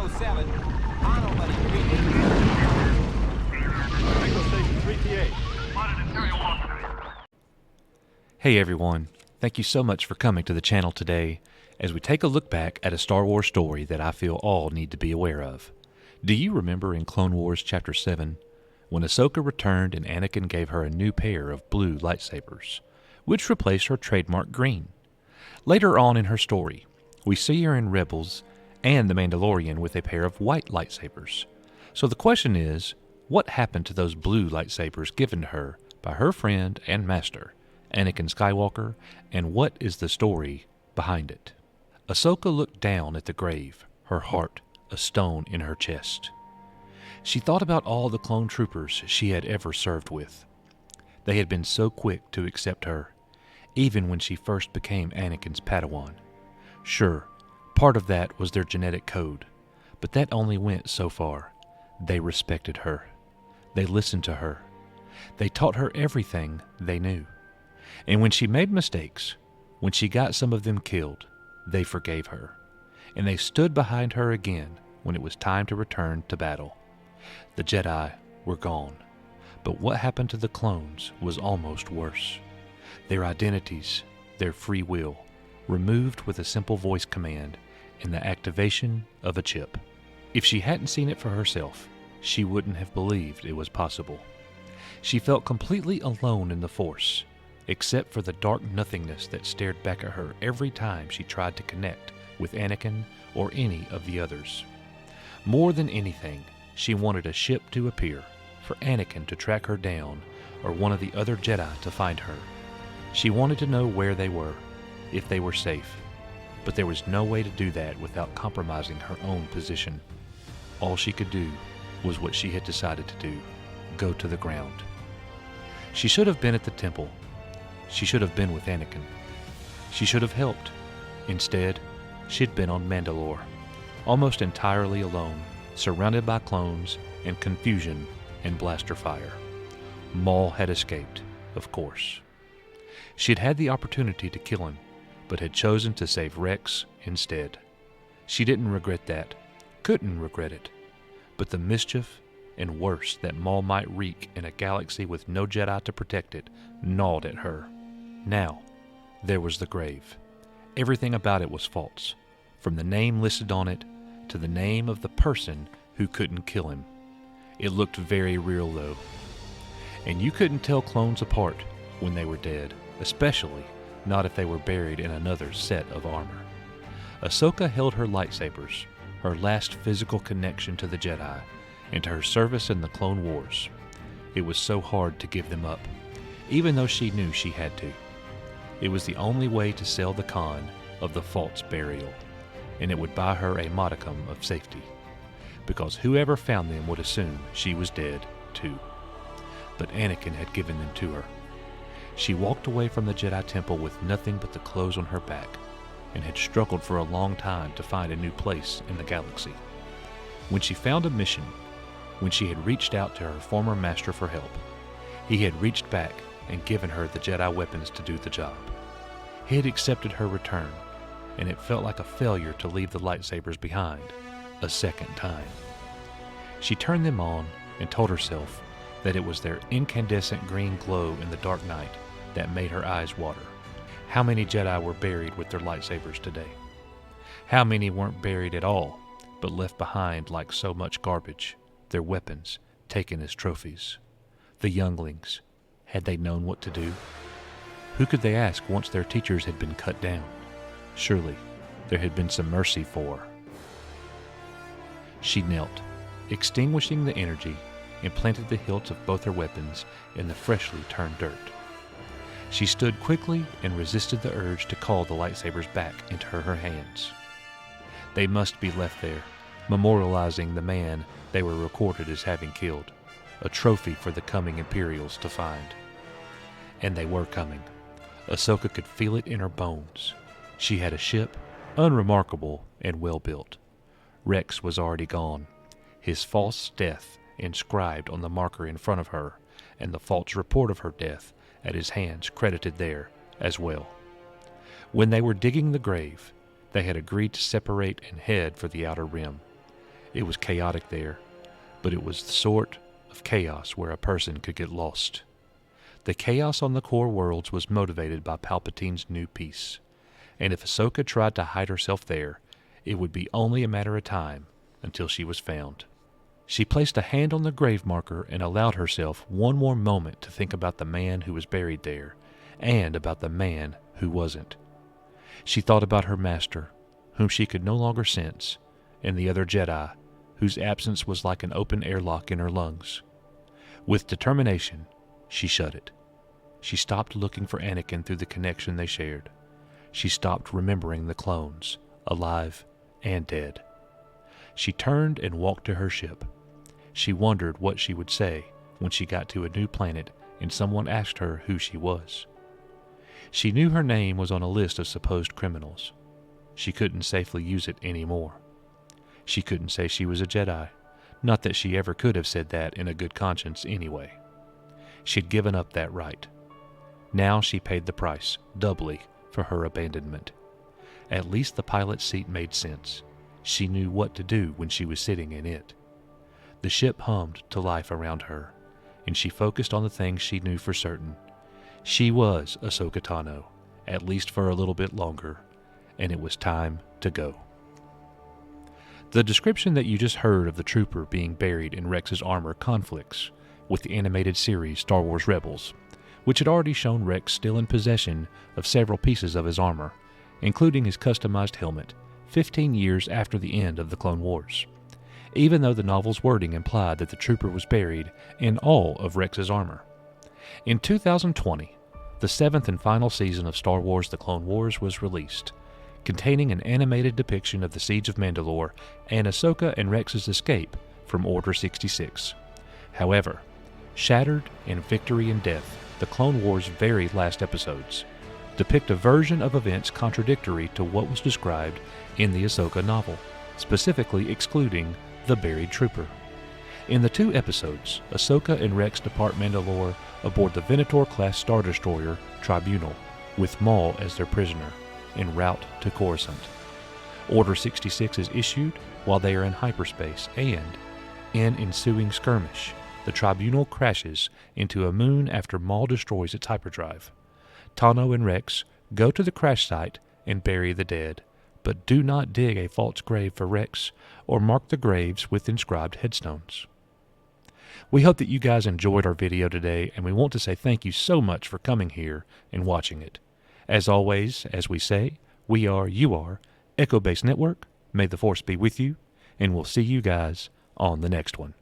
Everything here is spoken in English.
7. Tano, buddy. Reading. Echo Station 3TA. Hey everyone, thank you so much for coming to the channel today as we take a look back at a Star Wars story that I feel all need to be aware of. Do you remember in Clone Wars Chapter 7 when Ahsoka returned and Anakin gave her a new pair of blue lightsabers, which replaced her trademark green? Later on in her story, we see her in Rebels and The Mandalorian with a pair of white lightsabers. So the question is, what happened to those blue lightsabers given to her by her friend and master, Anakin Skywalker, and what is the story behind it? Ahsoka looked down at the grave, her heart a stone in her chest. She thought about all the clone troopers she had ever served with. They had been so quick to accept her, even when she first became Anakin's Padawan. Sure, part of that was their genetic code, but that only went so far. They respected her. They listened to her. They taught her everything they knew. And when she made mistakes, when she got some of them killed, they forgave her. And they stood behind her again when it was time to return to battle. The Jedi were gone, but what happened to the clones was almost worse. Their identities, their free will, removed with a simple voice command and the activation of a chip. If she hadn't seen it for herself, she wouldn't have believed it was possible. She felt completely alone in the Force, except for the dark nothingness that stared back at her every time she tried to connect with Anakin or any of the others. More than anything, she wanted a ship to appear, for Anakin to track her down, or one of the other Jedi to find her. She wanted to know where they were, if they were safe, but there was no way to do that without compromising her own position. All she could do was what she had decided to do, go to the ground. She should have been at the temple. She should have been with Anakin. She should have helped. Instead, she'd been on Mandalore, almost entirely alone, surrounded by clones and confusion and blaster fire. Maul had escaped, of course. She'd had the opportunity to kill him, but had chosen to save Rex instead. She didn't regret that, couldn't regret it, but the mischief and worse that Maul might wreak in a galaxy with no Jedi to protect it gnawed at her. Now, there was the grave. Everything about it was false, from the name listed on it to the name of the person who couldn't kill him. It looked very real though, and you couldn't tell clones apart when they were dead, especially not if they were buried in another set of armor. Ahsoka held her lightsabers, her last physical connection to the Jedi, and to her service in the Clone Wars. It was so hard to give them up, even though she knew she had to. It was the only way to sell the con of the false burial, and it would buy her a modicum of safety, because whoever found them would assume she was dead too. But Anakin had given them to her. She walked away from the Jedi Temple with nothing but the clothes on her back, and had struggled for a long time to find a new place in the galaxy. When she found a mission, when she had reached out to her former master for help, he had reached back and given her the Jedi weapons to do the job. He had accepted her return, and it felt like a failure to leave the lightsabers behind a second time. She turned them on and told herself that it was their incandescent green glow in the dark night that made her eyes water. How many Jedi were buried with their lightsabers today? How many weren't buried at all, but left behind like so much garbage, their weapons taken as trophies? The younglings, had they known what to do? Who could they ask once their teachers had been cut down? Surely there had been some mercy for. She knelt, extinguishing the energy, and planted the hilts of both her weapons in the freshly turned dirt. She stood quickly and resisted the urge to call the lightsabers back into her hands. They must be left there, memorializing the man they were recorded as having killed, a trophy for the coming Imperials to find. And they were coming. Ahsoka could feel it in her bones. She had a ship, unremarkable and well-built. Rex was already gone, his false death inscribed on the marker in front of her, and the false report of her death at his hands credited there as well. When they were digging the grave, they had agreed to separate and head for the outer rim. It was chaotic there, but it was the sort of chaos where a person could get lost. The chaos on the core worlds was motivated by Palpatine's new peace, and if Ahsoka tried to hide herself there, it would be only a matter of time until she was found. She placed a hand on the grave marker and allowed herself one more moment to think about the man who was buried there, and about the man who wasn't. She thought about her master, whom she could no longer sense, and the other Jedi, whose absence was like an open airlock in her lungs. With determination, she shut it. She stopped looking for Anakin through the connection they shared. She stopped remembering the clones, alive and dead. She turned and walked to her ship. She wondered what she would say when she got to a new planet and someone asked her who she was. She knew her name was on a list of supposed criminals. She couldn't safely use it anymore. She couldn't say she was a Jedi, not that she ever could have said that in a good conscience anyway. She'd given up that right. Now she paid the price, doubly, for her abandonment. At least the pilot's seat made sense. She knew what to do when she was sitting in it. The ship hummed to life around her, and she focused on the things she knew for certain. She was Ahsoka Tano, at least for a little bit longer, and it was time to go. The description that you just heard of the trooper being buried in Rex's armor conflicts with the animated series Star Wars Rebels, which had already shown Rex still in possession of several pieces of his armor, including his customized helmet, 15 years after the end of the Clone Wars, even though the novel's wording implied that the trooper was buried in all of Rex's armor. In 2020, the 7th and final season of Star Wars The Clone Wars was released, containing an animated depiction of the Siege of Mandalore and Ahsoka and Rex's escape from Order 66. However, Shattered and Victory and Death, the Clone Wars' very last episodes, depict a version of events contradictory to what was described in the Ahsoka novel, specifically excluding the buried trooper. In the 2 episodes, Ahsoka and Rex depart Mandalore aboard the Venator-class Star Destroyer Tribunal, with Maul as their prisoner, en route to Coruscant. Order 66 is issued while they are in hyperspace, and, in ensuing skirmish, the Tribunal crashes into a moon after Maul destroys its hyperdrive. Tano and Rex go to the crash site and bury the dead, but do not dig a false grave for Rex or mark the graves with inscribed headstones. We hope that you guys enjoyed our video today, and we want to say thank you so much for coming here and watching it. As always, as we say, we are, you are, Echo Base Network. May the Force be with you, and we'll see you guys on the next one.